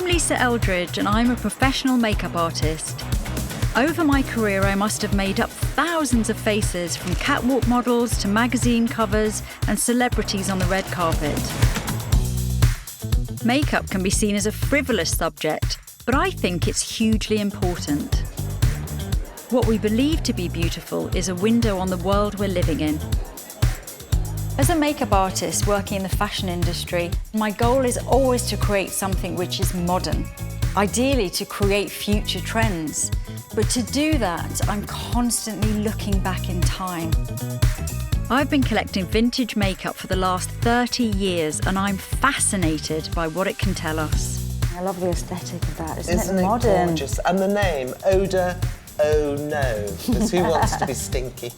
I'm Lisa Eldridge and I'm a professional makeup artist. Over my career, I must have made up thousands of faces, from catwalk models to magazine covers and celebrities on the red carpet. Makeup can be seen as a frivolous subject, but I think it's hugely important. What we believe to be beautiful is a window on the world we're living in. As a makeup artist working in the fashion industry, my goal is always to create something which is modern, ideally to create future trends. But to do that, I'm constantly looking back in time. I've been collecting vintage makeup for the last 30 years and I'm fascinated by what it can tell us. I love the aesthetic of that, isn't Isn't it modern? It gorgeous? And the name, Odour, oh no, because who wants to be stinky?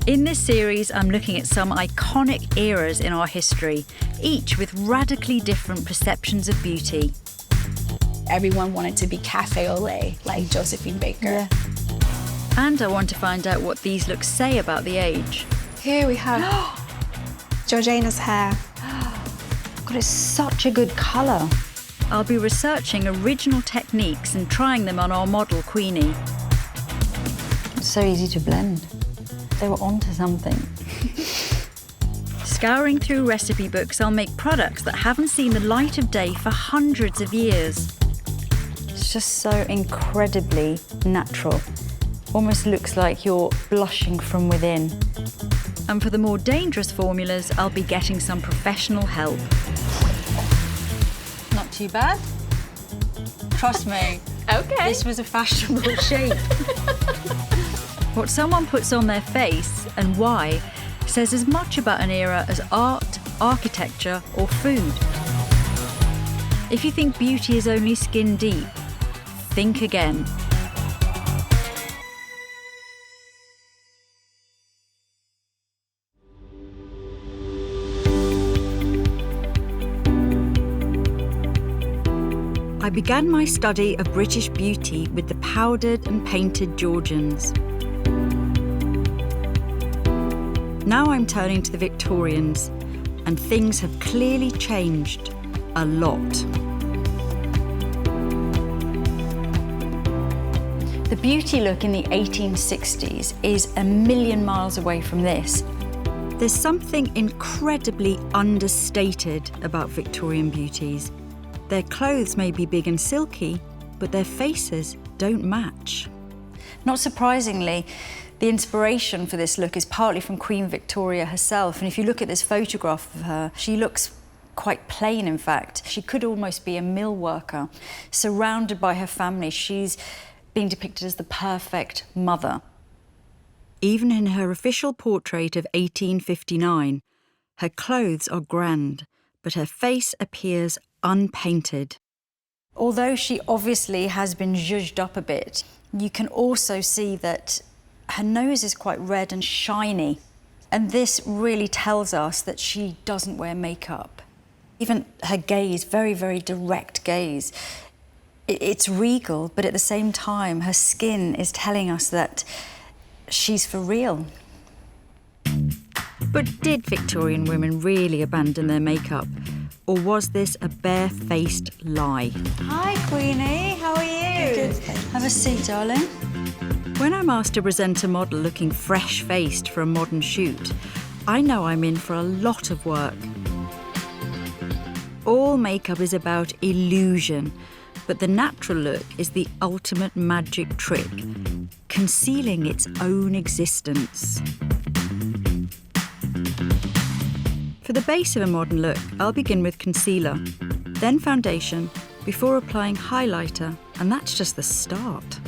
In this series, I'm looking at some iconic eras in our history, each with radically different perceptions of beauty. Everyone wanted to be cafe au lait, like Josephine Baker. Yeah. And I want to find out what these looks say about the age. Here we have Georgina's hair. God, it's such a good colour. I'll be researching original techniques and trying them on our model, Queenie. It's so easy to blend. They were onto something. Scouring through recipe books, I'll make products that haven't seen the light of day for hundreds of years. It's just so incredibly natural. Almost looks like you're blushing from within. And for the more dangerous formulas, I'll be getting some professional help. Not too bad. Trust me. Okay. This was a fashionable shape. What someone puts on their face and why says as much about an era as art, architecture, or food. If you think beauty is only skin deep, think again. I began my study of British beauty with the powdered and painted Georgians. Now I'm turning to the Victorians, and things have clearly changed a lot. The beauty look in the 1860s is a million miles away from this. There's something incredibly understated about Victorian beauties. Their clothes may be big and silky, but their faces don't match. Not surprisingly, the inspiration for this look is partly from Queen Victoria herself. And if you look at this photograph of her, she looks quite plain, in fact. She could almost be a mill worker. Surrounded by her family, she's being depicted as the perfect mother. Even in her official portrait of 1859, her clothes are grand, but her face appears unpainted. Although she obviously has been zhuzhed up a bit, you can also see that her nose is quite red and shiny. And this really tells us that she doesn't wear makeup. Even her gaze, very, very direct gaze, it's regal, but at the same time, her skin is telling us that she's for real. But did Victorian women really abandon their makeup? Or was this a barefaced lie? Hi, Queenie, how are you? Good. Have a seat, darling. When I'm asked to present a model looking fresh-faced for a modern shoot, I know I'm in for a lot of work. All makeup is about illusion, but the natural look is the ultimate magic trick, concealing its own existence. For the base of a modern look, I'll begin with concealer, then foundation, before applying highlighter, and that's just the start.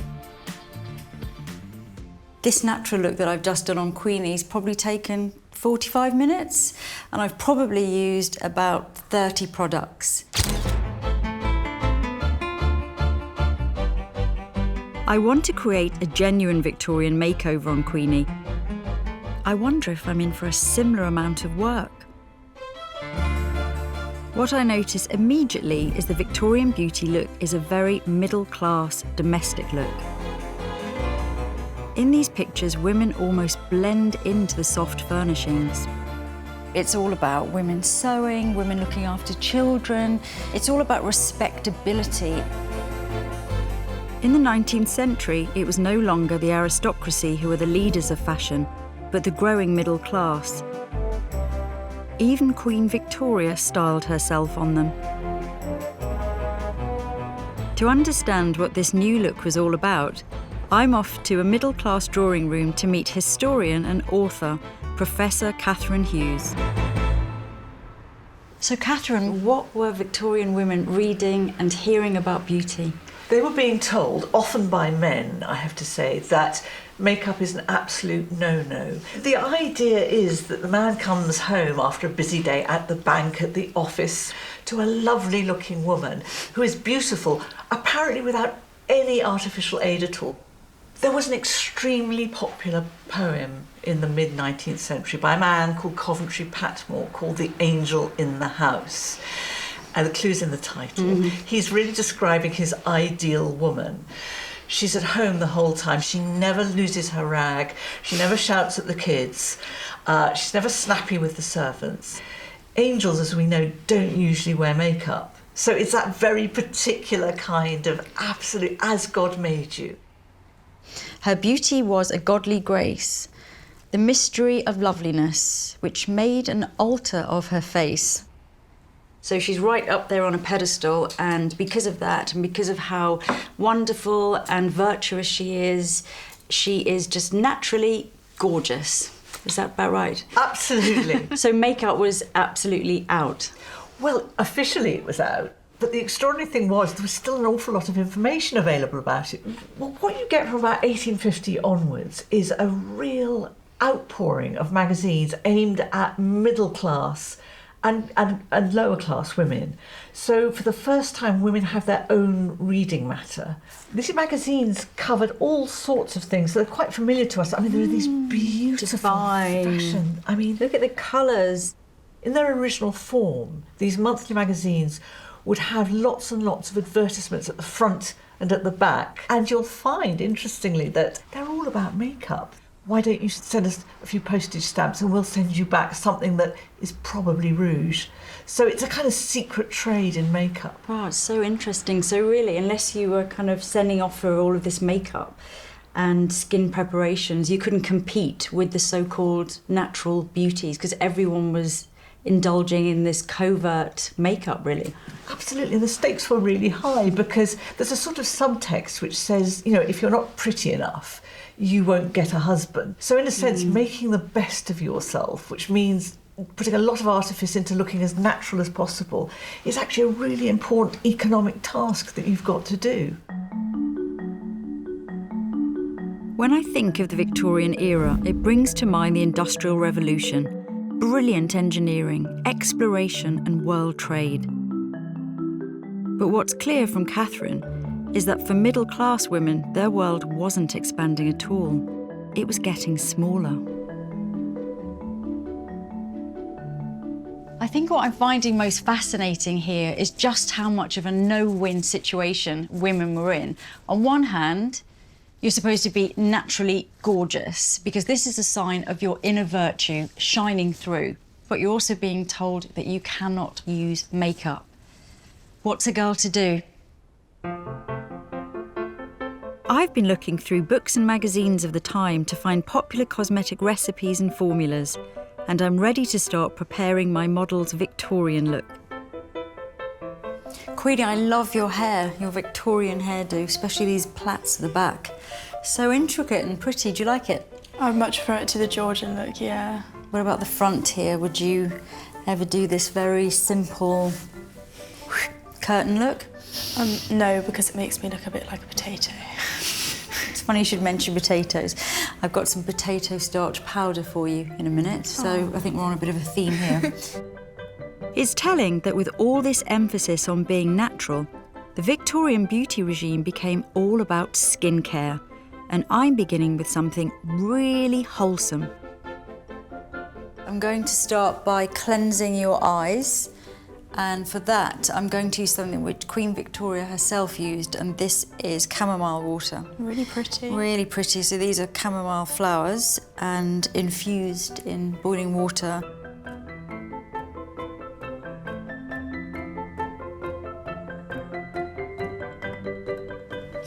This natural look that I've just done on Queenie's probably taken 45 minutes, and I've probably used about 30 products. I want to create a genuine Victorian makeover on Queenie. I wonder if I'm in for a similar amount of work. What I notice immediately is the Victorian beauty look is a very middle-class, domestic look. In these pictures, women almost blend into the soft furnishings. It's all about women sewing, women looking after children. It's all about respectability. In the 19th century, it was no longer the aristocracy who were the leaders of fashion, but the growing middle class. Even Queen Victoria styled herself on them. To understand what this new look was all about, I'm off to a middle-class drawing room to meet historian and author, Professor Catherine Hughes. So, Catherine, what were Victorian women reading and hearing about beauty? They were being told, often by men, I have to say, that makeup is an absolute no-no. The idea is that the man comes home after a busy day at the bank, at the office, to a lovely-looking woman who is beautiful, apparently without any artificial aid at all. There was an extremely popular poem in the mid-19th century by a man called Coventry Patmore called The Angel in the House. And the clue's in the title. He's really describing his ideal woman. She's at home the whole time. She never loses her rag. She never shouts at the kids. She's never snappy with the servants. Angels, as we know, don't usually wear makeup. So it's that very particular kind of absolute as God made you. Her beauty was a godly grace, the mystery of loveliness, which made an altar of her face. So she's right up there on a pedestal, and because of that, and because of how wonderful and virtuous she is just naturally gorgeous. Is that about right? Absolutely. So makeup was absolutely out. Well, officially it was out. But the extraordinary thing was there was still an awful lot of information available about it. Well, what you get from about 1850 onwards is a real outpouring of magazines aimed at middle class and lower class women. So for the first time, women have their own reading matter. These magazines covered all sorts of things that are quite familiar to us. I mean, there are these beautiful fashion. I mean, Look at the colours. in their original form, these monthly magazines would have lots and lots of advertisements at the front and at the back. And you'll find, interestingly, that they're all about makeup. Why don't you send us a few postage stamps and we'll send you back something that is probably rouge. So it's a kind of secret trade in makeup. Wow, it's so interesting. So really, unless you were kind of sending off for all of this makeup and skin preparations, you couldn't compete with the so-called natural beauties because everyone was indulging in this covert makeup, really. Absolutely, and the stakes were really high because there's a sort of subtext which says, you know, if you're not pretty enough, you won't get a husband. So in a sense, making the best of yourself, which means putting a lot of artifice into looking as natural as possible, is actually a really important economic task that you've got to do. When I think of the Victorian era, it brings to mind the Industrial Revolution, brilliant engineering, exploration and world trade. But what's clear from Catherine is that for middle-class women, their world wasn't expanding at all. It was getting smaller. I think what I'm finding most fascinating here is just how much of a no-win situation women were in. On one hand, you're supposed to be naturally gorgeous because this is a sign of your inner virtue shining through. But you're also being told that you cannot use makeup. What's a girl to do? I've been looking through books and magazines of the time to find popular cosmetic recipes and formulas, and I'm ready to start preparing my model's Victorian look. Queenie, I love your hair, your Victorian hairdo, especially these plaits at the back. So intricate and pretty. Do you like it? I'd much prefer it to the Georgian look, yeah. What about the front here? Would you ever do this very simple curtain look? No, because it makes me look a bit like a potato. It's funny you should mention potatoes. I've got some potato starch powder for you in a minute, so I think we're on a bit of a theme here. It's telling that with all this emphasis on being natural, the Victorian beauty regime became all about skincare, and I'm beginning with something really wholesome. I'm going to start by cleansing your eyes, and for that I'm going to use something which Queen Victoria herself used, and this is chamomile water. Really pretty. Really pretty. So these are chamomile flowers and infused in boiling water.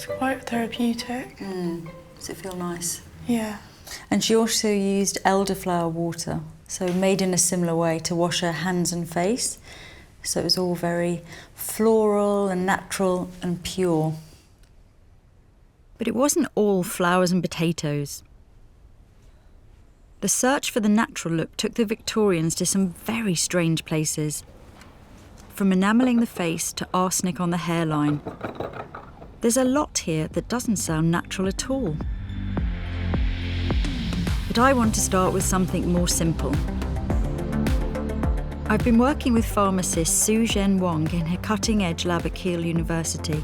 It's quite therapeutic. Does it feel nice? Yeah. And she also used elderflower water, so made in a similar way, to wash her hands and face. So it was all very floral and natural and pure. But it wasn't all flowers and potatoes. The search for the natural look took the Victorians to some very strange places. From enamelling the face to arsenic on the hairline. There's a lot here that doesn't sound natural at all. But I want to start with something more simple. I've been working with pharmacist Su Zhen Wang in her cutting-edge lab at Keele University.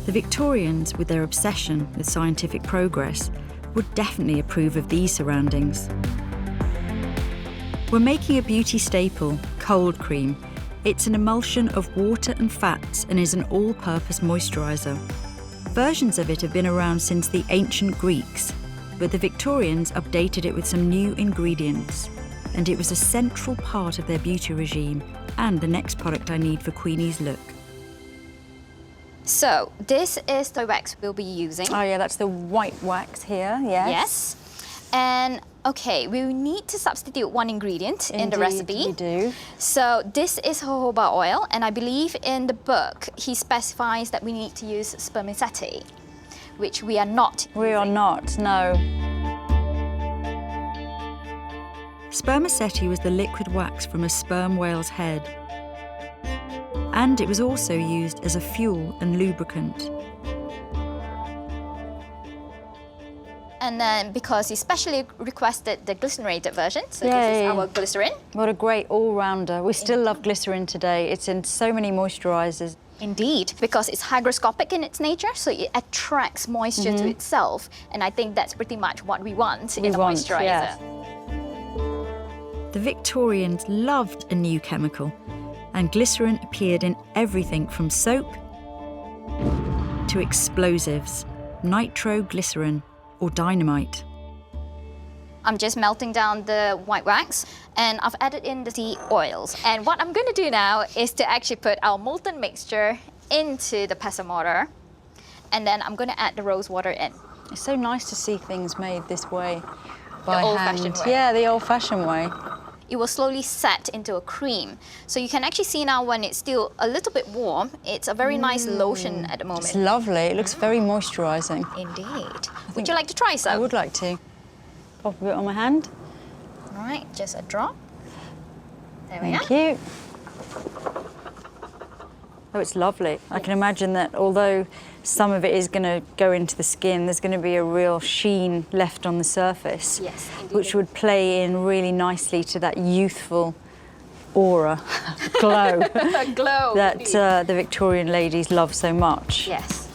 The Victorians, with their obsession with scientific progress, would definitely approve of these surroundings. We're making a beauty staple, cold cream. It's an emulsion of water and fats and is an all-purpose moisturiser. Versions of it have been around since the ancient Greeks, but the Victorians updated it with some new ingredients, and it was a central part of their beauty regime and the next product I need for Queenie's look. So this is the wax we'll be using. Oh yeah, that's the white wax here, yes. Yes. And okay, we need to substitute one ingredient in the Indeed, recipe. we do. So this is jojoba oil, and I believe in the book he specifies that we need to use spermaceti, which we are not. We are not, no. Spermaceti was the liquid wax from a sperm whale's head. And it was also used as a fuel and lubricant. And then because he specially requested the glycerinated version, so Yay. this is our glycerin. What a great all-rounder. We still love glycerin today. It's in so many moisturisers. Indeed, because it's hygroscopic in its nature, so it attracts moisture to itself. And I think that's pretty much what we want in a moisturiser. Yes. The Victorians loved a new chemical, and glycerin appeared in everything from soap to explosives, nitroglycerin or dynamite. I'm just melting down the white wax, and I've added in the oils. And what I'm going to do now is to actually put our molten mixture into the pestle mortar, and then I'm going to add the rose water in. It's so nice to see things made this way by The old-fashioned hand. way. Yeah, the old-fashioned way. It will slowly set into a cream. So you can actually see now when it's still a little bit warm, it's a very nice lotion at the moment. It's lovely. It looks very moisturising. Indeed. Would you like to try some? I would like to. Pop a bit on my hand. All right, just a drop. There we Thank go. you. Oh, it's lovely. I can imagine that although some of it is going to go into the skin, there's going to be a real sheen left on the surface. Yes, indeed. Which would play in really nicely to that youthful aura, glow, A glow. that indeed. the Victorian ladies love so much. Yes.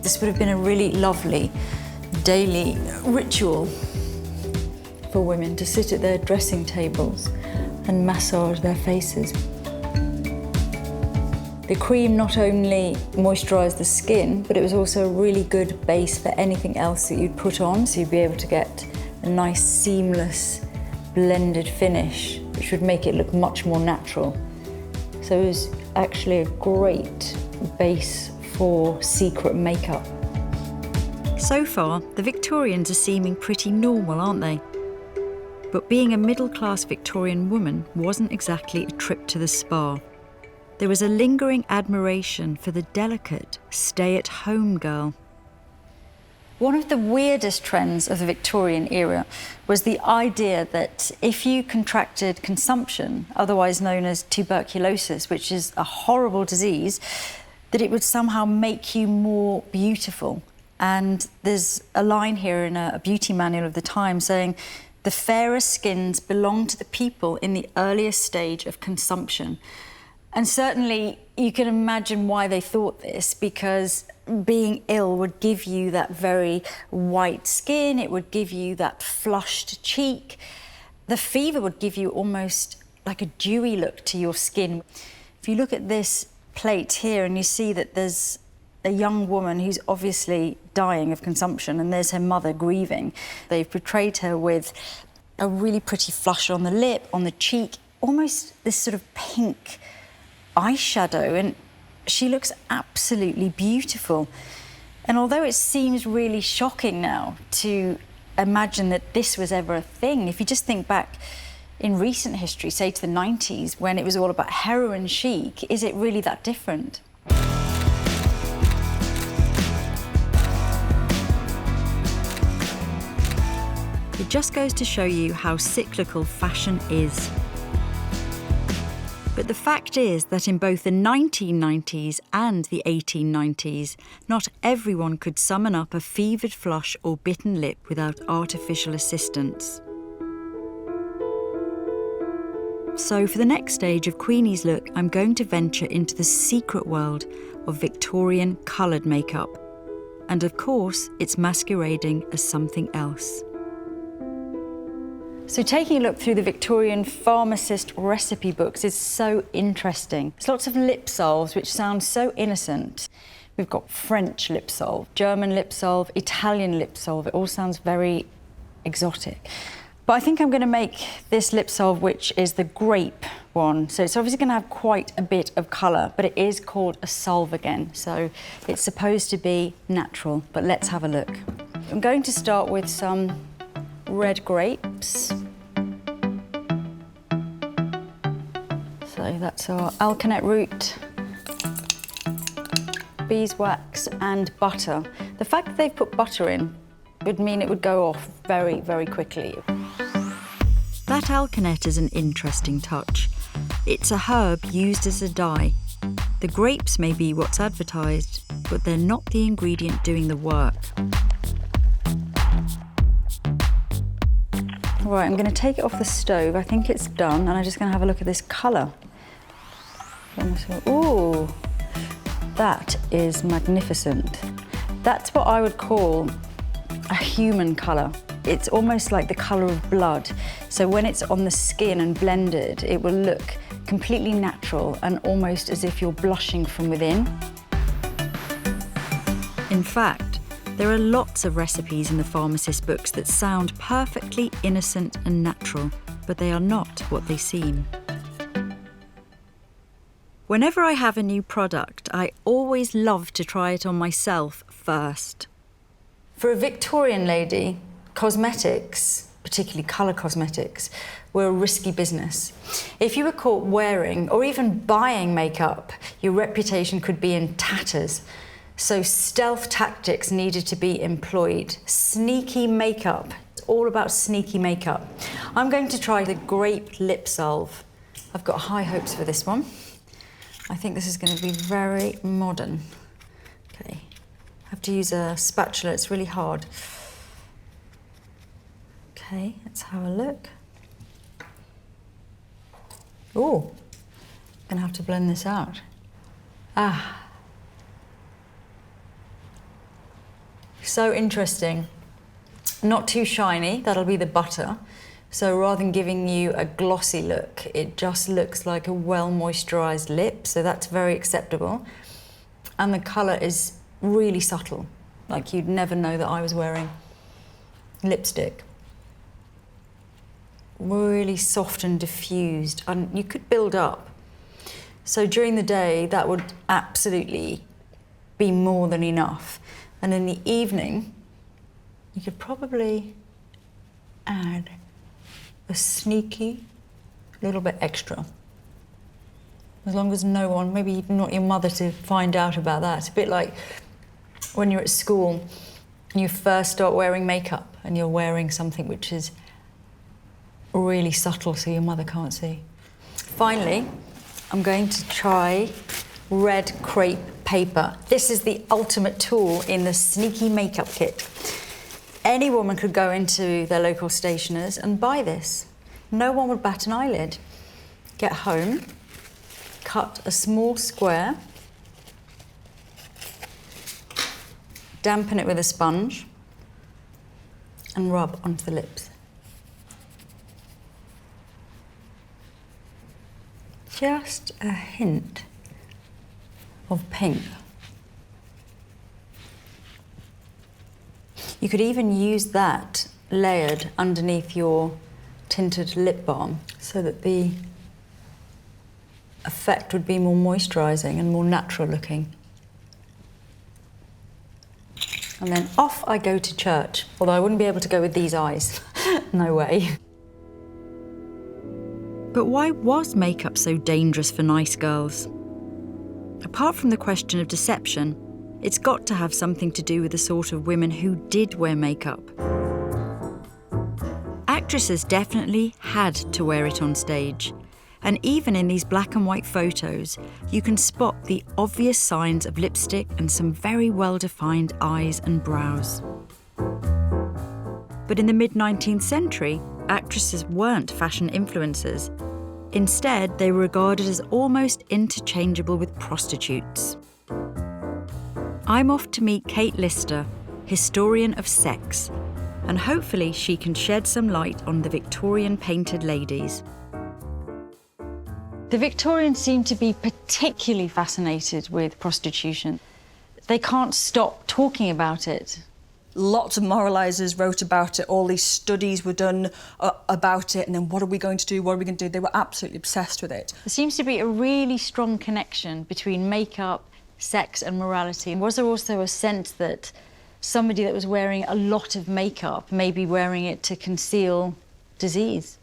This would have been a really lovely daily ritual for women to sit at their dressing tables and massage their faces. The cream not only moisturised the skin, but it was also a really good base for anything else that you'd put on, so you'd be able to get a nice seamless blended finish, which would make it look much more natural. So it was actually a great base for secret makeup. So far, the Victorians are seeming pretty normal, aren't they? But being a middle-class Victorian woman wasn't exactly a trip to the spa. There was a lingering admiration for the delicate, stay-at-home girl. One of the weirdest trends of the Victorian era was the idea that if you contracted consumption, otherwise known as tuberculosis, which is a horrible disease, that it would somehow make you more beautiful. And there's a line here in a beauty manual of the time saying, "The fairest skins belong to the people in the earliest stage of consumption." And certainly you can imagine why they thought this, because being ill would give you that very white skin, it would give you that flushed cheek. The fever would give you almost like a dewy look to your skin. If you look at this plate here and you see that there's a young woman who's obviously dying of consumption and there's her mother grieving. They've portrayed her with a really pretty flush on the lip, on the cheek, almost this sort of pink eyeshadow, and she looks absolutely beautiful. And although it seems really shocking now to imagine that this was ever a thing, if you just think back in recent history, say to the 90s, when it was all about heroin chic, is it really that different? It just goes to show you how cyclical fashion is. But the fact is that in both the 1990s and the 1890s, not everyone could summon up a fevered flush or bitten lip without artificial assistance. So for the next stage of Queenie's look, I'm going to venture into the secret world of Victorian coloured makeup. And of course, it's masquerading as something else. So taking a look through the Victorian pharmacist recipe books is so interesting. There's lots of lip salves which sound so innocent. We've got French lip salve, German lip salve, Italian lip salve. It all sounds very exotic. But I think I'm going to make this lip salve, which is the grape one. So it's obviously going to have quite a bit of colour, but it is called a salve again. So it's supposed to be natural, but let's have a look. I'm going to start with some red grapes. So that's our alkanet root, beeswax and butter. The fact that they've put butter in would mean it would go off very, very quickly. That alkanet is an interesting touch. It's a herb used as a dye. The grapes may be what's advertised, but they're not the ingredient doing the work. Right, I'm going to take it off the stove. I think it's done, and I'm just going to have a look at this colour. Ooh, that is magnificent. That's what I would call a human colour. It's almost like the colour of blood. So when it's on the skin and blended, it will look completely natural and almost as if you're blushing from within. In fact, there are lots of recipes in the pharmacist books that sound perfectly innocent and natural, but they are not what they seem. Whenever I have a new product, I always love to try it on myself first. For a Victorian lady, cosmetics, particularly colour cosmetics, were a risky business. If you were caught wearing or even buying makeup, your reputation could be in tatters. So stealth tactics needed to be employed. Sneaky makeup. It's all about sneaky makeup. I'm going to try the grape lip salve. I've got high hopes for this one. I think this is going to be very modern. Okay, I have to use a spatula, it's really hard. Okay, let's have a look. Ooh, I'm gonna have to blend this out. Ah. So interesting. Not too shiny, that'll be the butter. So rather than giving you a glossy look, it just looks like a well-moisturised lip, so that's very acceptable. And the colour is really subtle, like you'd never know that I was wearing lipstick. Really soft and diffused, and you could build up. So during the day, that would absolutely be more than enough. And in the evening, you could probably add a sneaky little bit extra. As long as no one, maybe not your mother to find out about that. It's a bit like when you're at school and you first start wearing makeup and you're wearing something which is really subtle so your mother can't see. Finally, I'm going to try red crepe paper. This is the ultimate tool in the sneaky makeup kit. Any woman could go into their local stationers and buy this. No one would bat an eyelid. Get home, cut a small square, dampen it with a sponge, and rub onto the lips. Just a hint of pink. You could even use that layered underneath your tinted lip balm so that the effect would be more moisturising and more natural looking. And then off I go to church, although I wouldn't be able to go with these eyes. No way. But why was makeup so dangerous for nice girls? Apart from the question of deception, it's got to have something to do with the sort of women who did wear makeup. Actresses definitely had to wear it on stage. And even in these black and white photos, you can spot the obvious signs of lipstick and some very well-defined eyes and brows. But in the mid-19th century, actresses weren't fashion influencers. Instead, they were regarded as almost interchangeable with prostitutes. I'm off to meet Kate Lister, historian of sex, and hopefully she can shed some light on the Victorian painted ladies. The Victorians seem to be particularly fascinated with prostitution. They can't stop talking about it. Lots of moralisers wrote about it, all these studies were done about it, and then what are we going to do, what are we going to do? They were absolutely obsessed with it. There seems to be a really strong connection between makeup, sex and morality. Was there also a sense that somebody that was wearing a lot of makeup may be wearing it to conceal disease?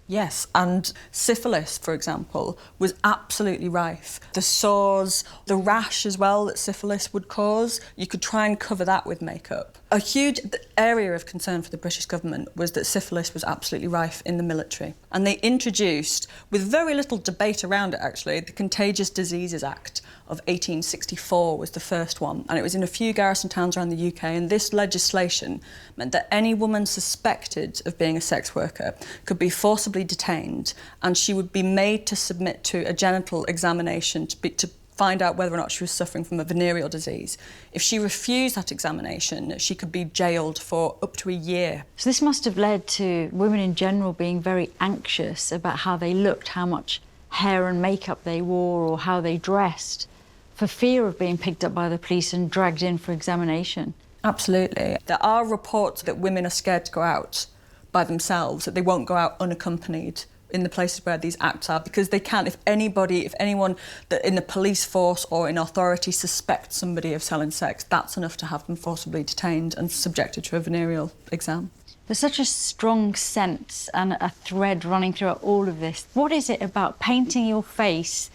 Yes, and syphilis, for example, was absolutely rife. The sores, the rash as well that syphilis would cause, you could try and cover that with makeup. A huge area of concern for the British government was that syphilis was absolutely rife in the military. And they introduced, with very little debate around it actually, the Contagious Diseases Act of 1864 was the first one, and it was in a few garrison towns around the UK, and this legislation meant that any woman suspected of being a sex worker could be forcibly detained, and she would be made to submit to a genital examination to find out whether or not she was suffering from a venereal disease. If she refused that examination, she could be jailed for up to a year. So this must have led to women in general being very anxious about how they looked, how much hair and makeup they wore or how they dressed, for fear of being picked up by the police and dragged in for examination. Absolutely. There are reports that women are scared to go out by themselves, that they won't go out unaccompanied in the places where these acts are, because they can't. If anyone that in the police force or in authority suspects somebody of selling sex, that's enough to have them forcibly detained and subjected to a venereal exam. There's such a strong sense and a thread running throughout all of this. What is it about painting your face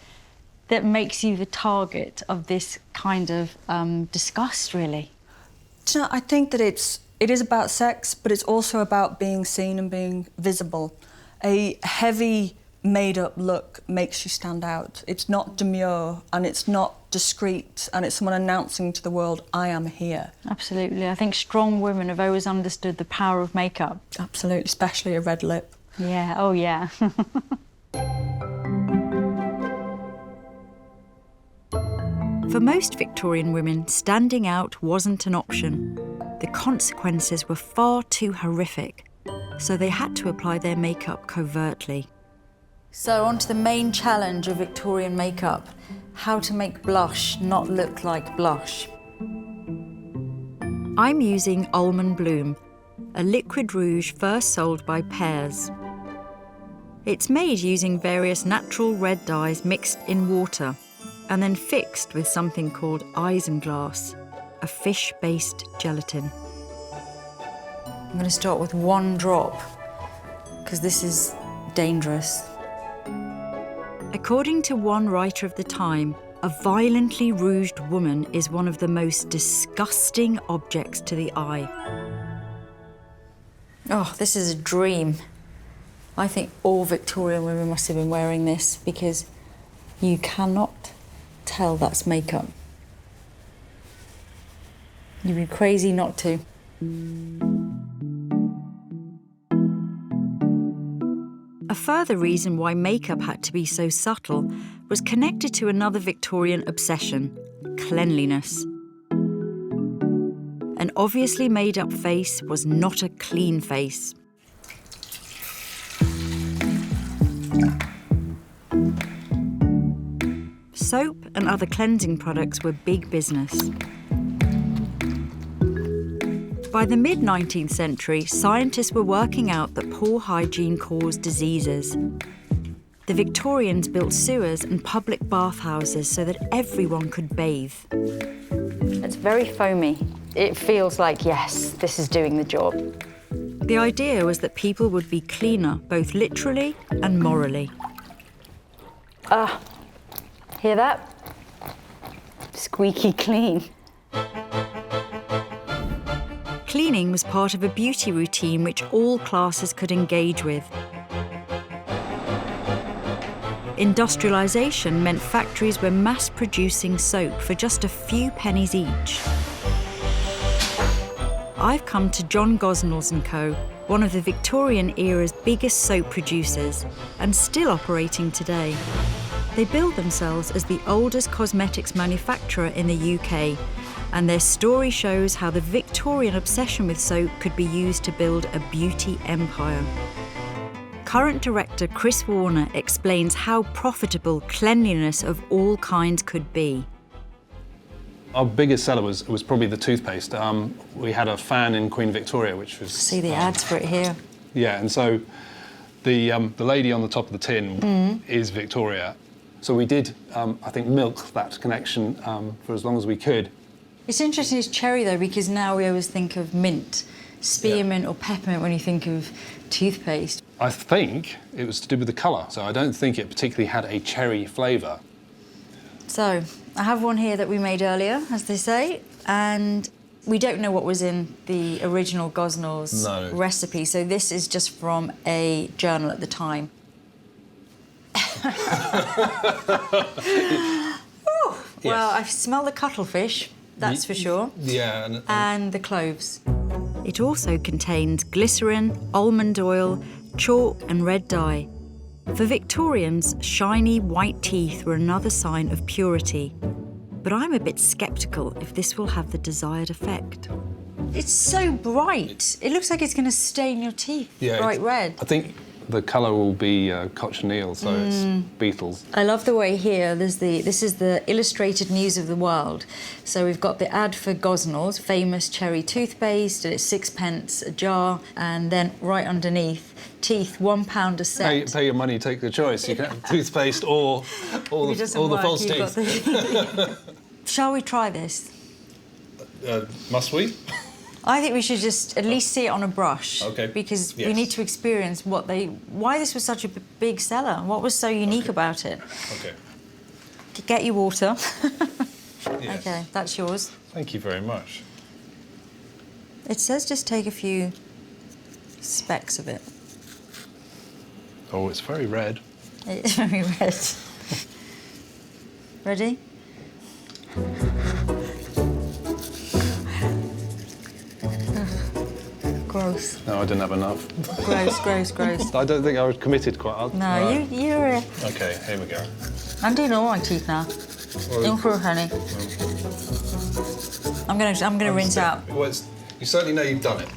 that makes you the target of this kind of disgust, really? Do you know, I think that it is about sex, but it's also about being seen and being visible. A heavy, made-up look makes you stand out. It's not demure and it's not discreet, and it's someone announcing to the world, I am here. Absolutely. I think strong women have always understood the power of makeup. Absolutely, especially a red lip. Yeah, oh yeah. For most Victorian women, standing out wasn't an option. The consequences were far too horrific, so they had to apply their makeup covertly. So on to the main challenge of Victorian makeup, how to make blush not look like blush. I'm using Almond Bloom, a liquid rouge first sold by Pears. It's made using various natural red dyes mixed in water and then fixed with something called isinglass, a fish-based gelatin. I'm going to start with one drop, because this is dangerous. According to one writer of the time, a violently rouged woman is one of the most disgusting objects to the eye. Oh, this is a dream. I think all Victorian women must have been wearing this, because you cannot tell that's makeup. You'd be crazy not to. A further reason why makeup had to be so subtle was connected to another Victorian obsession, cleanliness. An obviously made-up face was not a clean face. Soap and other cleansing products were big business. By the mid-19th century, scientists were working out that poor hygiene caused diseases. the Victorians built sewers and public bathhouses so that everyone could bathe. It's very foamy. It feels like, yes, this is doing the job. The idea was that people would be cleaner, both literally and morally. Hear that? Squeaky clean. Cleaning was part of a beauty routine which all classes could engage with. Industrialisation meant factories were mass-producing soap for just a few pennies each. I've come to John Gosnells & Co., one of the Victorian era's biggest soap producers, and still operating today. They billed themselves as the oldest cosmetics manufacturer in the UK, and their story shows how the Victorian obsession with soap could be used to build a beauty empire. Current director Chris Warner explains how profitable cleanliness of all kinds could be. Our biggest seller was probably the toothpaste. We had a fan in Queen Victoria, which was... See the ads for it here. Yeah, and so the lady on the top of the tin is Victoria. So we did, I think, milk that connection for as long as we could. It's interesting, it's cherry though, because now we always think of mint, spearmint or peppermint when you think of toothpaste. I think it was to do with the colour, so I don't think it particularly had a cherry flavour. So, I have one here that we made earlier, as they say, and we don't know what was in the original Gosnells recipe, so this is just from a journal at the time. Well, I smell the cuttlefish, that's for sure. Yeah. And the cloves. It also contains glycerin, almond oil, chalk and red dye. For Victorians, shiny white teeth were another sign of purity. But I'm a bit sceptical if this will have the desired effect. It's so bright. It looks like it's going to stain your teeth, bright red. I think the colour will be cochineal, so it's beetles. I love the way here, this is the illustrated news of the world. So we've got the ad for Gosnells, famous cherry toothpaste, and it's 6p a jar, and then right underneath, teeth, £1 a set. Pay your money, take the choice. You can have toothpaste or the false teeth. Shall we try this? Must we? I think we should just at least see it on a brush. Okay. Because we need to experience why this was such a big seller. What was so unique about it? Okay. Get your water. Yes. Okay, that's yours. Thank you very much. It says just take a few specks of it. Oh, it's very red. It's very red. Ready? Gross. No, I didn't have enough. Gross, gross, gross. I don't think I was committed quite hard. No, Right. you're... Okay, here we go. I'm doing all my teeth now. In for a honey. I'm gonna rinse out. Well, you certainly know you've done it.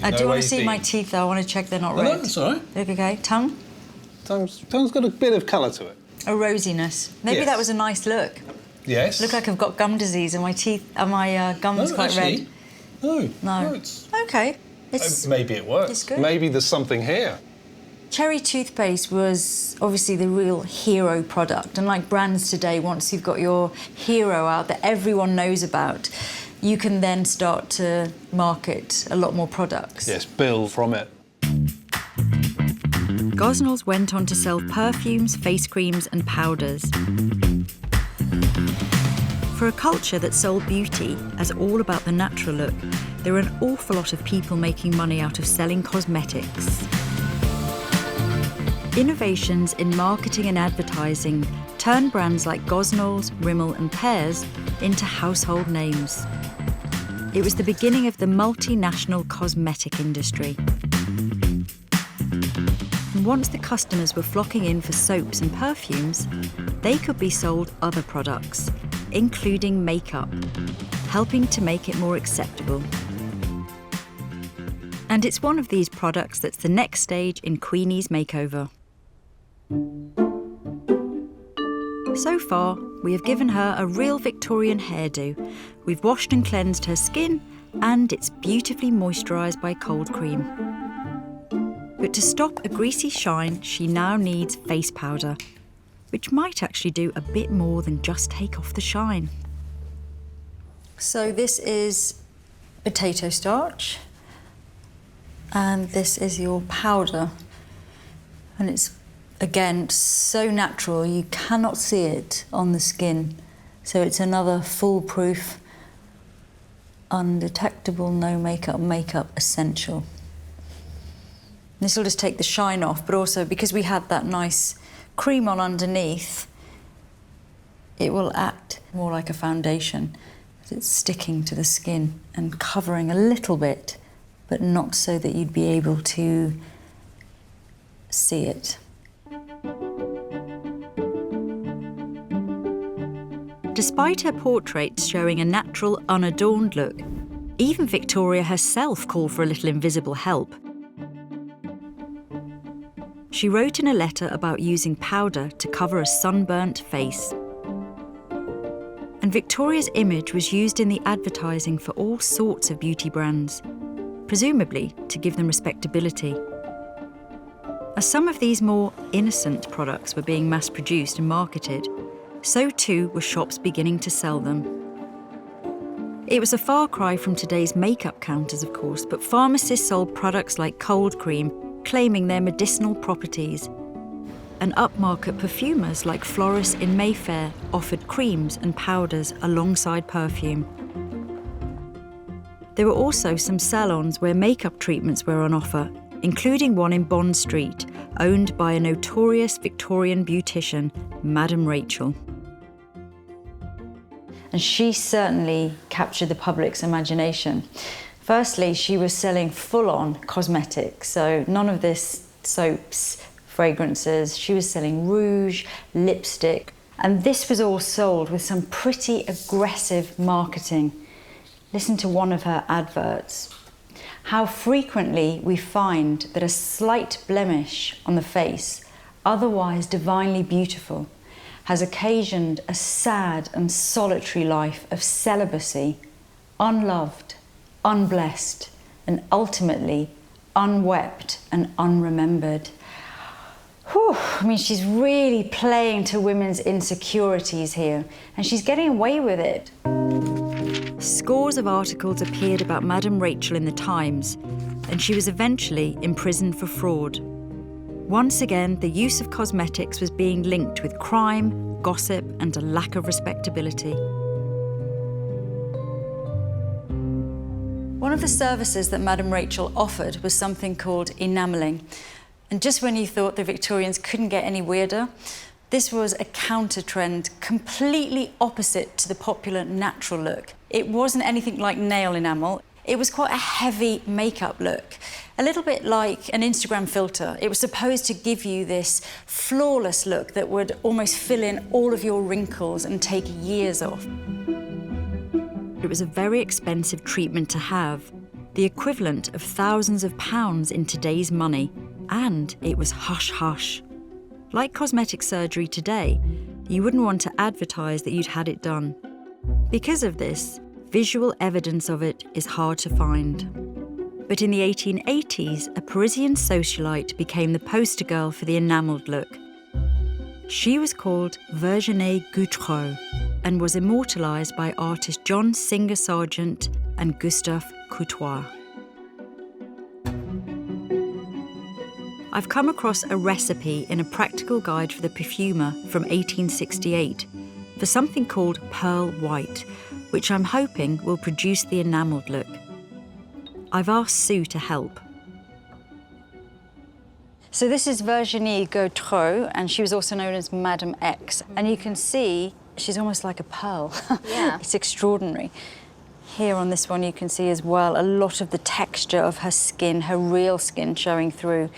I do want to see my teeth though. I want to check they're not red. No, that's all right. Look, okay. Tongue? Tongue's got a bit of colour to it. A rosiness. Maybe Yes. that was a nice look. Yes. Look like I've got gum disease and my teeth and my gums quite actually, red. No. No. Okay. It's Maybe it works. it's good. Maybe there's something here. Cherry toothpaste was obviously the real hero product, and like brands today, once you've got your hero out that everyone knows about, you can then start to market a lot more products. Yes, Bill from it. Gosnells went on to sell perfumes, face creams and powders. For a culture that sold beauty as all about the natural look, there were an awful lot of people making money out of selling cosmetics. Innovations in marketing and advertising turned brands like Gosnells, Rimmel and Pears into household names. It was the beginning of the multinational cosmetic industry. And once the customers were flocking in for soaps and perfumes, they could be sold other products, including makeup, helping to make it more acceptable. And it's one of these products that's the next stage in Queenie's makeover. So far, we have given her a real Victorian hairdo. We've washed and cleansed her skin, and it's beautifully moisturised by cold cream. But to stop a greasy shine, she now needs face powder, which might actually do a bit more than just take off the shine. So this is potato starch, and this is your powder. And it's, again, so natural, you cannot see it on the skin. So it's another foolproof, undetectable, no makeup essential. This will just take the shine off, but also because we had that nice cream on underneath, it will act more like a foundation. It's sticking to the skin and covering a little bit, but not so that you'd be able to see it. Despite her portraits showing a natural, unadorned look, even Victoria herself called for a little invisible help. She wrote in a letter about using powder to cover a sunburnt face. And Victoria's image was used in the advertising for all sorts of beauty brands, presumably to give them respectability. As some of these more innocent products were being mass-produced and marketed, so too were shops beginning to sell them. It was a far cry from today's makeup counters, of course, but pharmacists sold products like cold cream, claiming their medicinal properties. And upmarket perfumers like florists in Mayfair offered creams and powders alongside perfume. There were also some salons where makeup treatments were on offer, including one in Bond Street, owned by a notorious Victorian beautician, Madame Rachel. And she certainly captured the public's imagination. Firstly, she was selling full-on cosmetics, so none of this soaps, fragrances. She was selling rouge, lipstick, and this was all sold with some pretty aggressive marketing. Listen to one of her adverts. How frequently we find that a slight blemish on the face, otherwise divinely beautiful, has occasioned a sad and solitary life of celibacy, unloved, unblessed, and ultimately unwept and unremembered. Whew, I mean, she's really playing to women's insecurities here, and she's getting away with it. Scores of articles appeared about Madame Rachel in the Times, and she was eventually imprisoned for fraud. Once again, the use of cosmetics was being linked with crime, gossip, and a lack of respectability. One of the services that Madame Rachel offered was something called enamelling. And just when you thought the Victorians couldn't get any weirder, this was a counter-trend completely opposite to the popular natural look. It wasn't anything like nail enamel. It was quite a heavy makeup look, a little bit like an Instagram filter. It was supposed to give you this flawless look that would almost fill in all of your wrinkles and take years off. It was a very expensive treatment to have, the equivalent of thousands of pounds in today's money, and it was hush-hush. Like cosmetic surgery today, you wouldn't want to advertise that you'd had it done. Because of this, visual evidence of it is hard to find. But in the 1880s, a Parisian socialite became the poster girl for the enameled look. She was called Virginie Gautreau and was immortalised by artists John Singer Sargent and Gustave Couture. I've come across a recipe in a practical guide for the perfumer from 1868 for something called pearl white, which I'm hoping will produce the enamelled look. I've asked Sue to help. So this is Virginie Gautreau, and she was also known as Madame X. And you can see she's almost like a pearl. Yeah. It's extraordinary. Here on this one you can see as well a lot of the texture of her skin, her real skin showing through.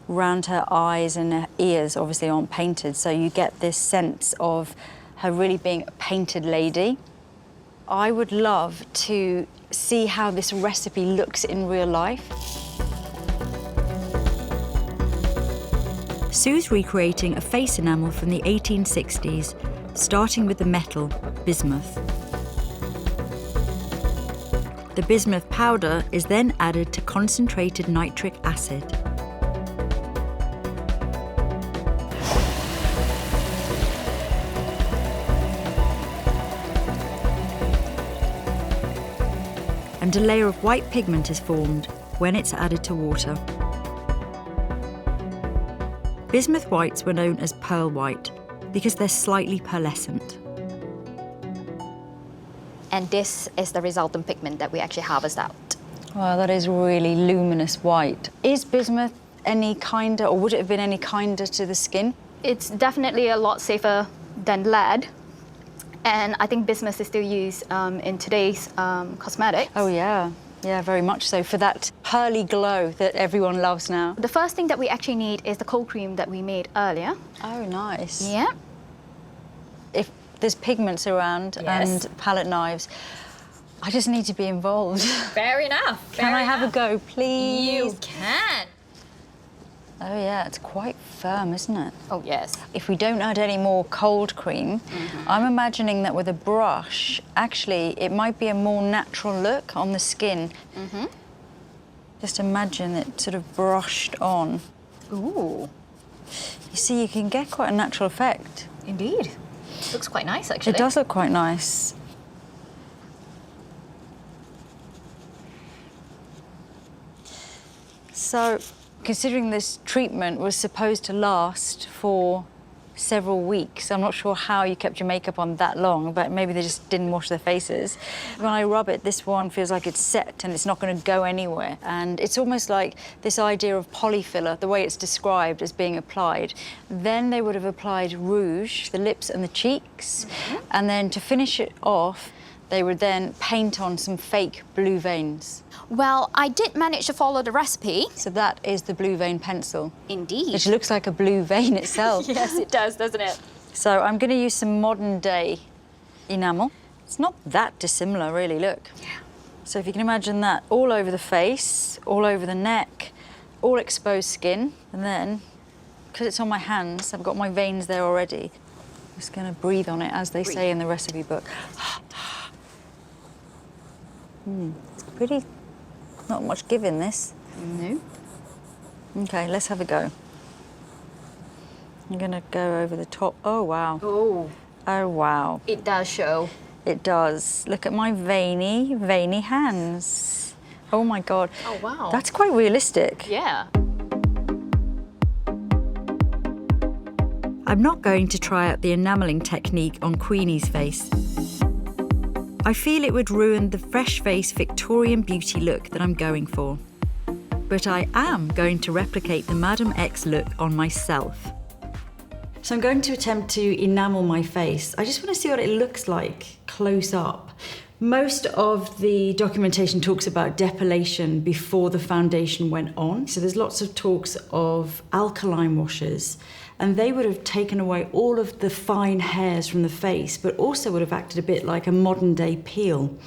Around her eyes and her ears obviously aren't painted, so you get this sense of her really being a painted lady. I would love to see how this recipe looks in real life. Sue's recreating a face enamel from the 1860s, starting with the metal bismuth. The bismuth powder is then added to concentrated nitric acid. and a layer of white pigment is formed when it's added to water. Bismuth whites were known as pearl white because they're slightly pearlescent. And this is the resultant pigment that we actually harvest out. Wow, that is really luminous white. Is bismuth any kinder, or would it have been any kinder to the skin? It's definitely a lot safer than lead. And I think bismuth is still used in today's cosmetics. Oh, yeah. Yeah, very much so, for that pearly glow that everyone loves now. The first thing that we actually need is the cold cream that we made earlier. Oh, nice. Yeah. If there's pigments around and palette knives, I just need to be involved. Fair enough. Can I have a go, please? You can. Oh, yeah, it's quite firm, isn't it? Oh, yes. If we don't add any more cold cream, I'm imagining that with a brush, actually, it might be a more natural look on the skin. Just imagine it sort of brushed on. Ooh. You see, you can get quite a natural effect. Indeed. Looks quite nice, actually. It does look quite nice. So, considering this treatment was supposed to last for several weeks, I'm not sure how you kept your makeup on that long, but maybe they just didn't wash their faces. When I rub it, this one feels like it's set and it's not going to go anywhere. And it's almost like this idea of polyfiller, the way it's described as being applied. Then they would have applied rouge, the lips and the cheeks, and then to finish it off, they would then paint on some fake blue veins. Well, I did manage to follow the recipe. So that is the blue vein pencil. Indeed. Which looks like a blue vein itself. Yes, it does, doesn't it? So I'm going to use some modern day enamel. It's not that dissimilar, really, look. Yeah. So if you can imagine that all over the face, all over the neck, all exposed skin, and then, because it's on my hands, I've got my veins there already. I'm just going to breathe on it, as they say in the recipe book. It's pretty, not much give in this. No. Okay, let's have a go. I'm gonna go over the top. Oh, wow. Oh. Oh, wow. It does show. It does. Look at my veiny, veiny hands. Oh my God. Oh, wow. That's quite realistic. Yeah. I'm not going to try out the enamelling technique on Queenie's face. I feel it would ruin the fresh face Victorian beauty look that I'm going for. But I am going to replicate the Madam X look on myself. So I'm going to attempt to enamel my face. I just want to see what it looks like close up. Most of the documentation talks about depilation before the foundation went on. So there's lots of talks of alkaline washes, and they would have taken away all of the fine hairs from the face, but also would have acted a bit like a modern day peel.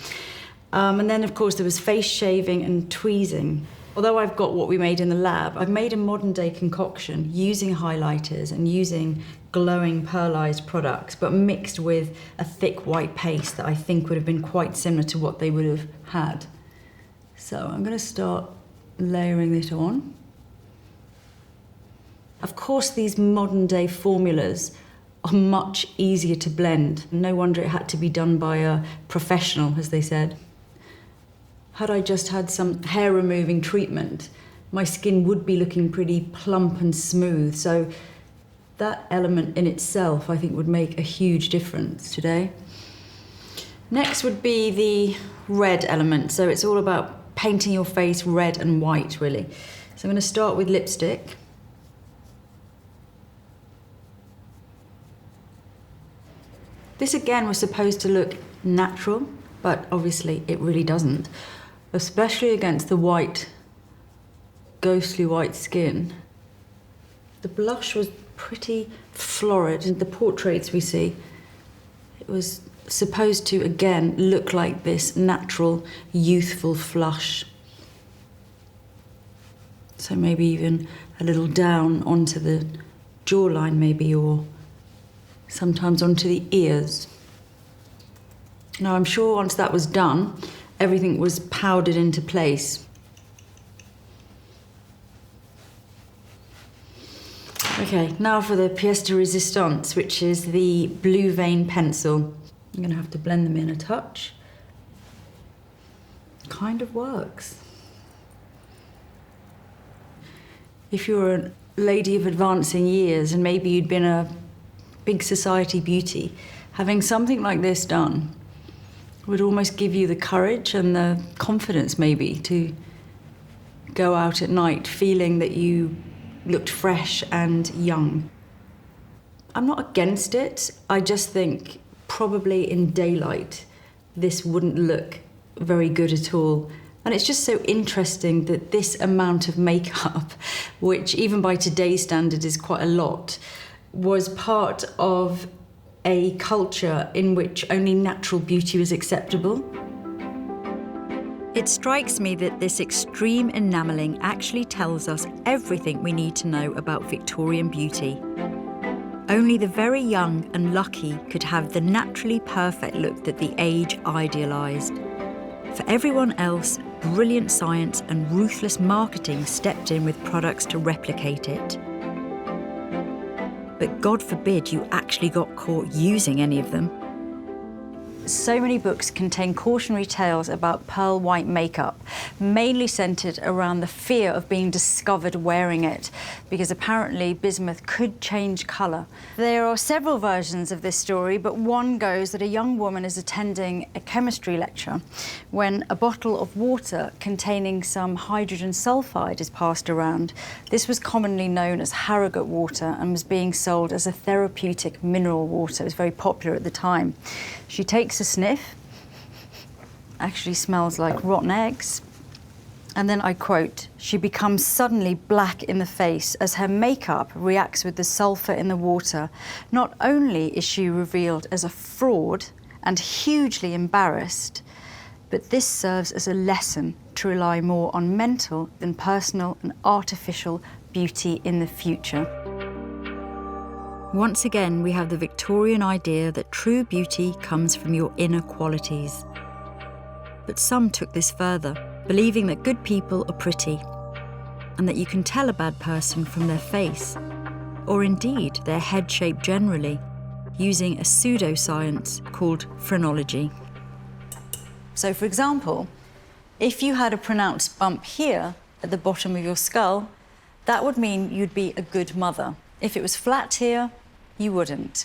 And then, of course, there was face shaving and tweezing. Although I've got what we made in the lab, I've made a modern day concoction using highlighters and using glowing pearlized products, but mixed with a thick white paste that I think would have been quite similar to what they would have had. So I'm going to start layering it on. Of course, these modern day formulas are much easier to blend. No wonder it had to be done by a professional, as they said. Had I just had some hair removing treatment, my skin would be looking pretty plump and smooth. So that element in itself, I think, would make a huge difference today. Next would be the red element. So it's all about painting your face red and white, really. So I'm going to start with lipstick. This again was supposed to look natural, but obviously it really doesn't, especially against the white, ghostly white skin. The blush was pretty florid. In the portraits we see, it was supposed to, again, look like this natural, youthful flush. So maybe even a little down onto the jawline, maybe, or sometimes onto the ears. Now, I'm sure once that was done, everything was powdered into place. Okay, now for the pièce de résistance, which is the blue vein pencil. I'm going to have to blend them in a touch. kind of works. If you're a lady of advancing years and maybe you'd been a big society beauty, having something like this done would almost give you the courage and the confidence maybe to go out at night feeling that you looked fresh and young. I'm not against it. I just think probably in daylight this wouldn't look very good at all. And it's just so interesting that this amount of makeup, which even by today's standard is quite a lot, was part of a culture in which only natural beauty was acceptable. It strikes me that this extreme enamelling actually tells us everything we need to know about Victorian beauty. Only the very young and lucky could have the naturally perfect look that the age idealised. For everyone else, brilliant science and ruthless marketing stepped in with products to replicate it. But God forbid you actually got caught using any of them. So many books contain cautionary tales about pearl white makeup, mainly centred around the fear of being discovered wearing it, because apparently bismuth could change colour. There are several versions of this story, but one goes that a young woman is attending a chemistry lecture when a bottle of water containing some hydrogen sulfide is passed around. This was commonly known as Harrogate water and was being sold as a therapeutic mineral water. It was very popular at the time. She takes a sniff, actually smells like rotten eggs, and then I quote, "She becomes suddenly black in the face as her makeup reacts with the sulphur in the water. Not only is she revealed as a fraud and hugely embarrassed, but this serves as a lesson to rely more on mental than personal and artificial beauty in the future." Once again, we have the Victorian idea that true beauty comes from your inner qualities. But some took this further, believing that good people are pretty, and that you can tell a bad person from their face, or indeed their head shape generally, using a pseudoscience called phrenology. So, for example, if you had a pronounced bump here at the bottom of your skull, that would mean you'd be a good mother. If it was flat here, you wouldn't.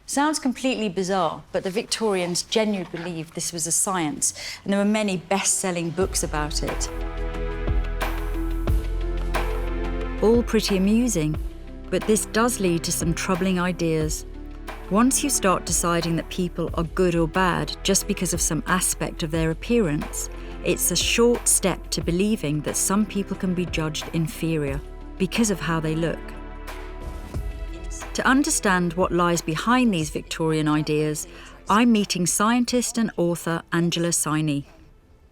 Sounds completely bizarre, but the Victorians genuinely believed this was a science, and there were many best-selling books about it. All pretty amusing, but this does lead to some troubling ideas. Once you start deciding that people are good or bad just because of some aspect of their appearance, it's a short step to believing that some people can be judged inferior because of how they look. To understand what lies behind these Victorian ideas, I'm meeting scientist and author Angela Saini.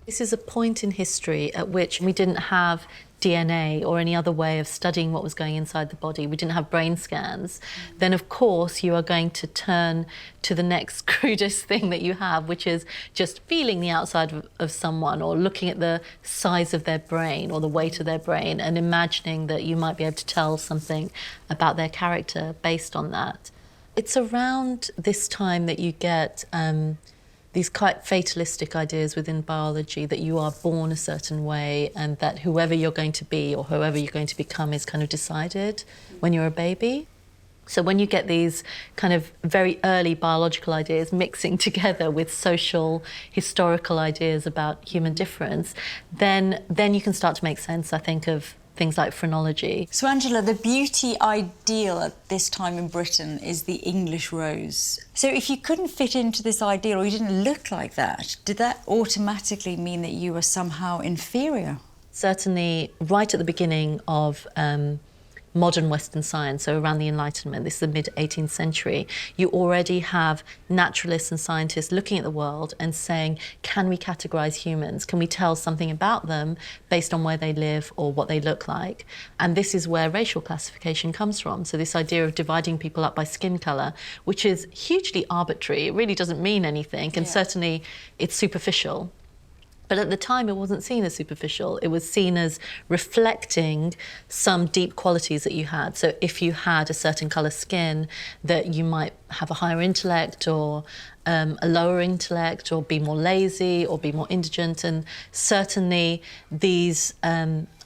This is a point in history at which we didn't have DNA or any other way of studying what was going inside the body. We didn't have brain scans. Then, of course, you are going to turn to the next crudest thing that you have, which is just feeling the outside of someone or looking at the size of their brain or the weight of their brain and imagining that you might be able to tell something about their character based on that. It's around this time that you get these quite fatalistic ideas within biology that you are born a certain way and that whoever you're going to be or whoever you're going to become is kind of decided when you're a baby. So when you get these kind of very early biological ideas mixing together with social, historical ideas about human difference, then you can start to make sense, I think, of things like phrenology. So, Angela, the beauty ideal at this time in Britain is the English rose. So if you couldn't fit into this ideal or you didn't look like that, did that automatically mean that you were somehow inferior? Certainly, right at the beginning of modern Western science, so around the Enlightenment, this is the mid-18th century, you already have naturalists and scientists looking at the world and saying, can we categorise humans? Can we tell something about them based on where they live or what they look like? And this is where racial classification comes from. So this idea of dividing people up by skin colour, which is hugely arbitrary, it really doesn't mean anything, and certainly it's superficial. But at the time, it wasn't seen as superficial. It was seen as reflecting some deep qualities that you had. So if you had a certain colour skin, that you might have a higher intellect or a lower intellect, or be more lazy or be more indigent. And certainly these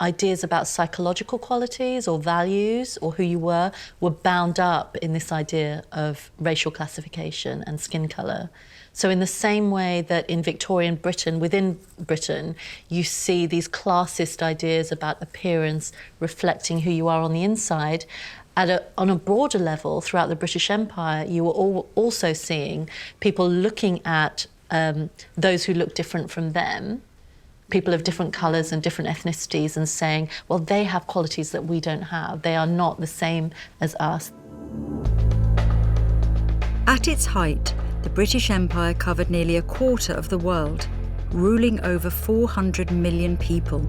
ideas about psychological qualities or values or who you were bound up in this idea of racial classification and skin colour. So in the same way that in Victorian Britain, within Britain, you see these classist ideas about appearance reflecting who you are on the inside, on a broader level throughout the British Empire, you were also seeing people looking at those who look different from them, people of different colours and different ethnicities, and saying, well, they have qualities that we don't have. They are not the same as us. At its height, the British Empire covered nearly a quarter of the world, ruling over 400 million people.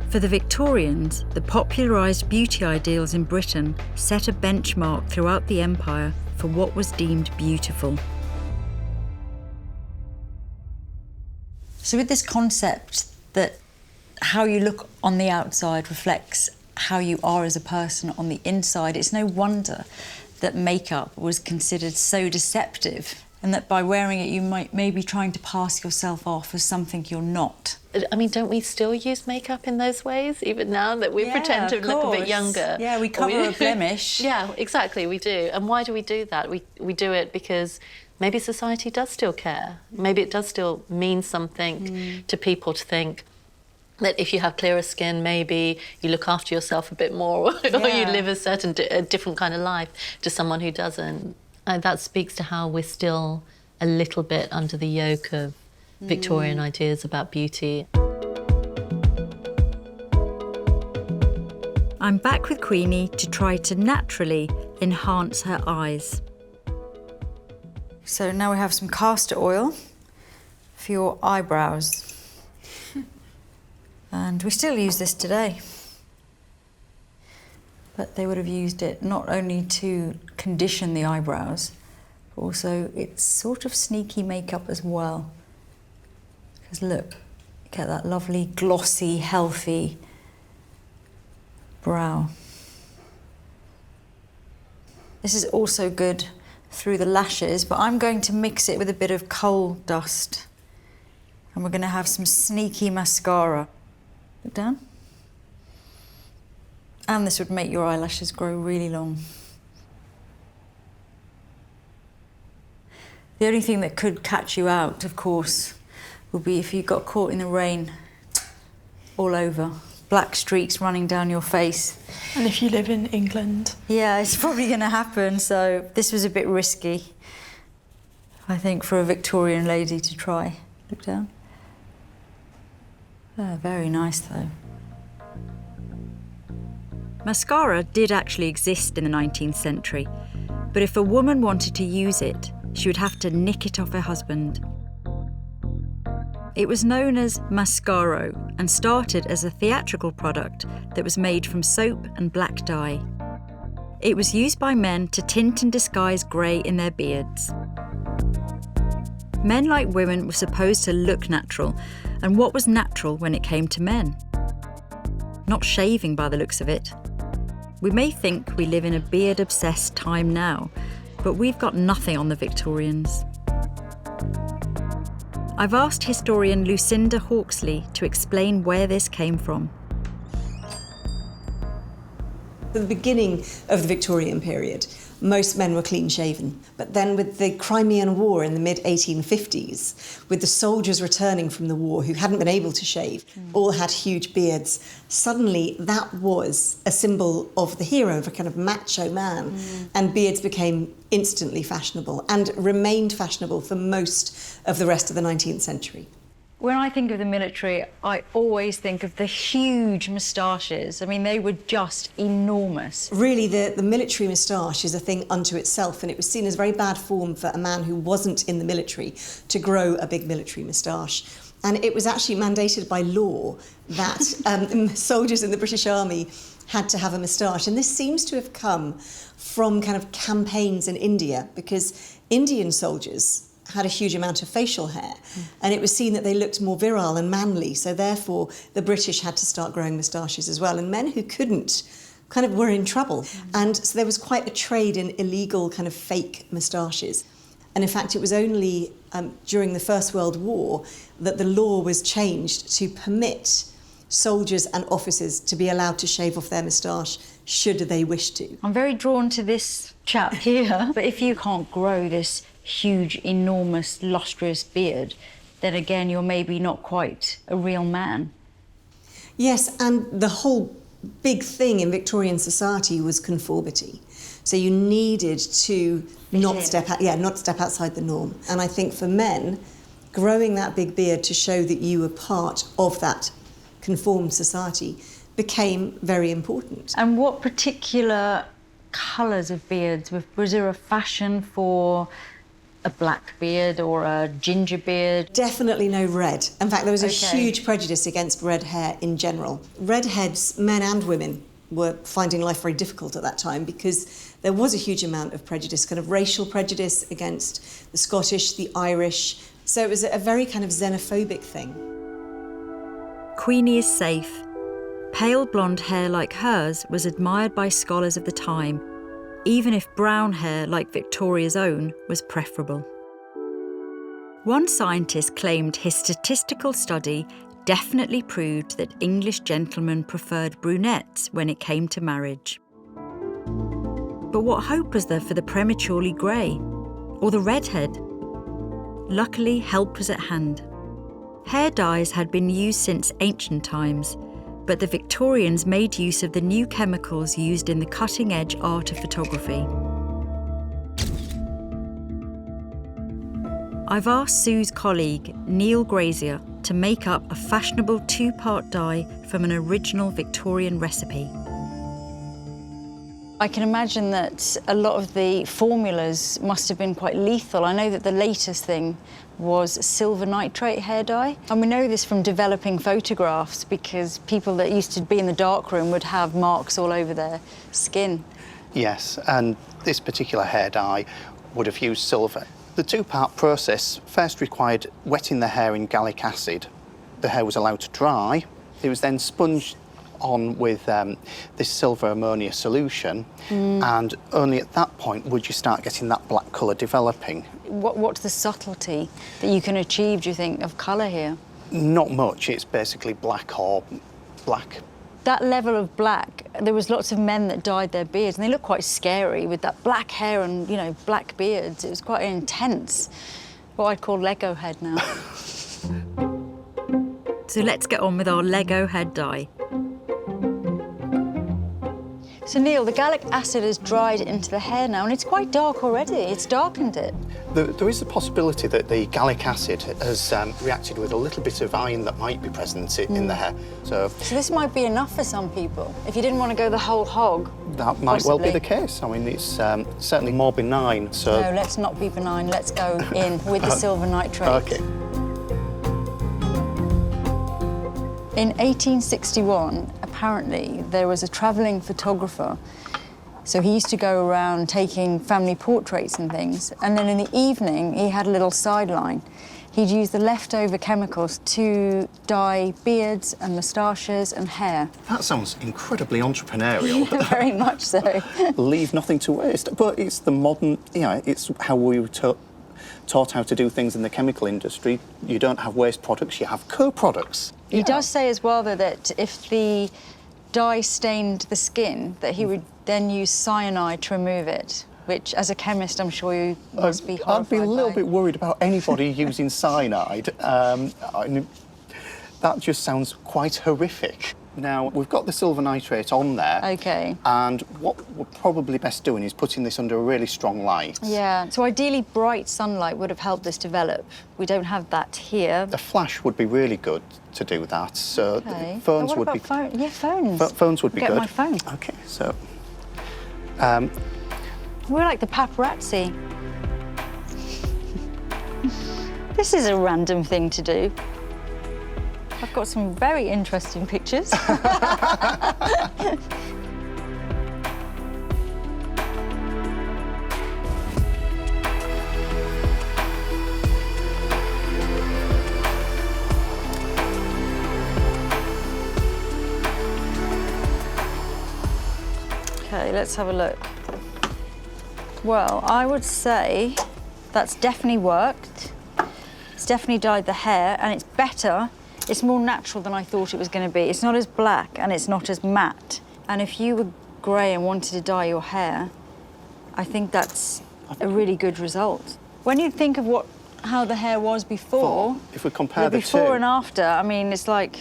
For the Victorians, the popularised beauty ideals in Britain set a benchmark throughout the empire for what was deemed beautiful. So with this concept that how you look on the outside reflects how you are as a person on the inside, it's no wonder that makeup was considered so deceptive, and that by wearing it you might maybe trying to pass yourself off as something you're not. I mean, don't we still use makeup in those ways, even now that we pretend to look a bit younger? Yeah, we cover a blemish. Yeah, exactly, we do. And why do we do that? We do it because maybe society does still care. Maybe it does still mean something to people to think that if you have clearer skin, maybe you look after yourself a bit more, or you live a different kind of life to someone who doesn't. And that speaks to how we're still a little bit under the yoke of Victorian ideas about beauty. I'm back with Queenie to try to naturally enhance her eyes. So now we have some castor oil for your eyebrows. And we still use this today. But they would have used it not only to condition the eyebrows, but also it's sort of sneaky makeup as well. Because look, you get that lovely, glossy, healthy brow. This is also good through the lashes, but I'm going to mix it with a bit of coal dust. And we're going to have some sneaky mascara. Look down. And this would make your eyelashes grow really long. The only thing that could catch you out, of course, would be if you got caught in the rain all over. Black streaks running down your face. And if you live in England. Yeah, it's probably going to happen, so this was a bit risky, I think, for a Victorian lady to try. Look down. Oh, very nice, though. Mascara did actually exist in the 19th century, but if a woman wanted to use it, she would have to nick it off her husband. It was known as mascaro and started as a theatrical product that was made from soap and black dye. It was used by men to tint and disguise grey in their beards. Men, like women, were supposed to look natural, and what was natural when it came to men? Not shaving by the looks of it. We may think we live in a beard-obsessed time now, but we've got nothing on the Victorians. I've asked historian Lucinda Hawksley to explain where this came from. At the beginning of the Victorian period, most men were clean-shaven. But then with the Crimean War in the mid-1850s, with the soldiers returning from the war who hadn't been able to shave, all had huge beards, suddenly that was a symbol of the hero, of a kind of macho man. And beards became instantly fashionable and remained fashionable for most of the rest of the 19th century. When I think of the military, I always think of the huge moustaches. I mean, they were just enormous. Really, the military moustache is a thing unto itself, and it was seen as very bad form for a man who wasn't in the military to grow a big military moustache. And it was actually mandated by law that soldiers in the British Army had to have a moustache. And this seems to have come from kind of campaigns in India, because Indian soldiers had a huge amount of facial hair, and it was seen that they looked more virile and manly, so therefore the British had to start growing moustaches as well, and men who couldn't kind of were in trouble. And so there was quite a trade in illegal kind of fake moustaches. And in fact, it was only during the First World War that the law was changed to permit soldiers and officers to be allowed to shave off their moustache should they wish to. I'm very drawn to this chap here, but if you can't grow this huge, enormous, lustrous beard, then again, you're maybe not quite a real man. Yes, and the whole big thing in Victorian society was conformity. So you needed to not step outside the norm. And I think for men, growing that big beard to show that you were part of that conformed society became very important. And what particular colours of beards? Was there a fashion for a black beard or a ginger beard? Definitely no red. In fact, there was a huge prejudice against red hair in general. Redheads, men and women, were finding life very difficult at that time because there was a huge amount of prejudice, kind of racial prejudice against the Scottish, the Irish. So it was a very kind of xenophobic thing. Queenie is safe. Pale blonde hair like hers was admired by scholars of the time, even if brown hair like Victoria's own was preferable. One scientist claimed his statistical study definitely proved that English gentlemen preferred brunettes when it came to marriage. But what hope was there for the prematurely grey or the redhead? Luckily, help was at hand. Hair dyes had been used since ancient times, but the Victorians made use of the new chemicals used in the cutting-edge art of photography. I've asked Sue's colleague, Neil Grazier, to make up a fashionable two-part dye from an original Victorian recipe. I can imagine that a lot of the formulas must have been quite lethal. I know that the latest thing was silver nitrate hair dye. And we know this from developing photographs because people that used to be in the darkroom would have marks all over their skin. Yes, and this particular hair dye would have used silver. The two-part process first required wetting the hair in gallic acid. The hair was allowed to dry. It was then sponged on with this silver ammonia solution, and only at that point would you start getting that black colour developing. What's the subtlety that you can achieve, do you think, of colour here? Not much. It's basically black or black. That level of black, there was lots of men that dyed their beards, and they looked quite scary with that black hair and, you know, black beards. It was quite intense. What I'd call Lego head now. So let's get on with our Lego head dye. So Neil, the gallic acid has dried into the hair now, and it's quite dark already. It's darkened it. There is a possibility that the gallic acid has reacted with a little bit of iron that might be present in the hair. So this might be enough for some people. If you didn't want to go the whole hog, that might well be the case. I mean, it's certainly more benign. So no, let's not be benign. Let's go in with the silver nitrate. Okay. In 1861, apparently, there was a travelling photographer. So he used to go around taking family portraits and things. And then in the evening, he had a little sideline. He'd use the leftover chemicals to dye beards and moustaches and hair. That sounds incredibly entrepreneurial. Very much so. Leave nothing to waste. But it's the modern, it's how we were taught how to do things in the chemical industry. You don't have waste products, you have co-products. He does say as well, though, that if the dye stained the skin, that he would then use cyanide to remove it, which, as a chemist, I'm sure you must be horrified I'd be a little bit worried about anybody using cyanide. That just sounds quite horrific. Now, we've got the silver nitrate on there. OK. And what we're probably best doing is putting this under a really strong light. Yeah, so ideally bright sunlight would have helped this develop. We don't have that here. A flash would be really good to do that. So phones would be... Phone? Yeah, phones. Phones would be good. Get my phone. OK, so... We're like the paparazzi. This is a random thing to do. I've got some very interesting pictures. Okay, let's have a look. Well, I would say that's definitely worked. It's definitely dyed the hair, and it's better. It's more natural than I thought it was going to be. It's not as black and it's not as matte. And if you were grey and wanted to dye your hair, I think that's a really good result. When you think of how the hair was before, if we compare the before two, and after, I mean, it's like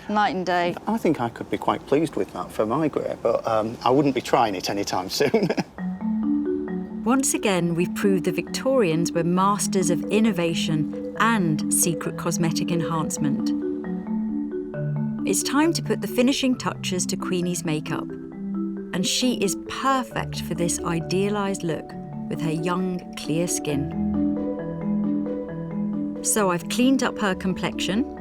night and day. I think I could be quite pleased with that for my grey, but I wouldn't be trying it anytime soon. Once again, we've proved the Victorians were masters of innovation and secret cosmetic enhancement. It's time to put the finishing touches to Queenie's makeup. And she is perfect for this idealised look with her young, clear skin. So I've cleaned up her complexion,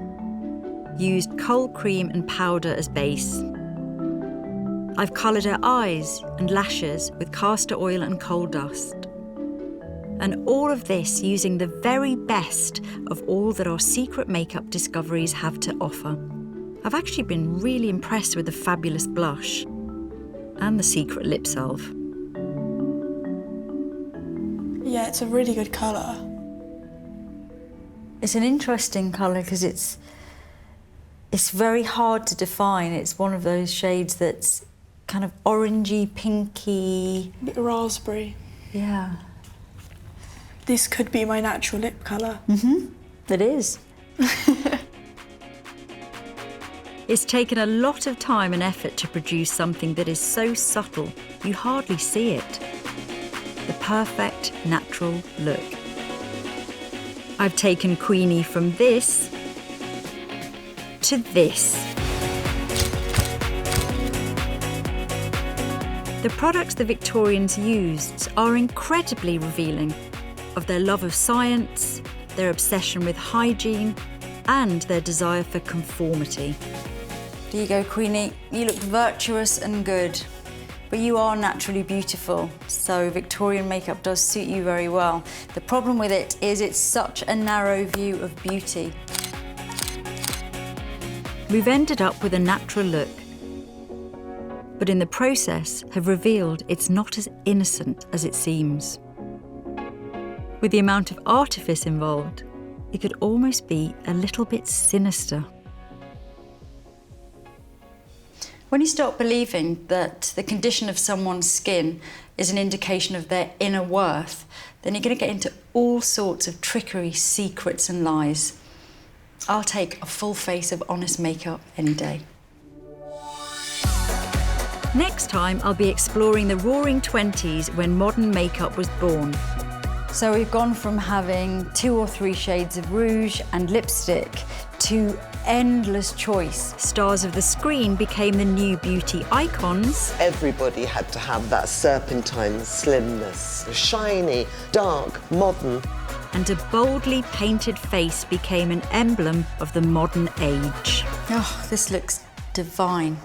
used cold cream and powder as base. I've coloured her eyes and lashes with castor oil and coal dust. And all of this using the very best of all that our secret makeup discoveries have to offer. I've actually been really impressed with the fabulous blush and the secret lip salve. Yeah, it's a really good colour. It's an interesting colour because it's very hard to define. It's one of those shades that's kind of orangey, pinky. A bit raspberry. Yeah. This could be my natural lip colour. It is. It's taken a lot of time and effort to produce something that is so subtle you hardly see it. The perfect natural look. I've taken Queenie from this to this. The products the Victorians used are incredibly revealing of their love of science, their obsession with hygiene, and their desire for conformity. There you go, Queenie. You look virtuous and good, but you are naturally beautiful, so Victorian makeup does suit you very well. The problem with it is it's such a narrow view of beauty. We've ended up with a natural look, but in the process have revealed it's not as innocent as it seems. With the amount of artifice involved, it could almost be a little bit sinister. When you start believing that the condition of someone's skin is an indication of their inner worth, then you're going to get into all sorts of trickery, secrets and lies. I'll take a full face of honest makeup any day. Next time, I'll be exploring the roaring 20s when modern makeup was born. So we've gone from having 2 or 3 shades of rouge and lipstick to endless choice. Stars of the screen became the new beauty icons. Everybody had to have that serpentine slimness, shiny, dark, modern. And a boldly painted face became an emblem of the modern age. Oh, this looks divine.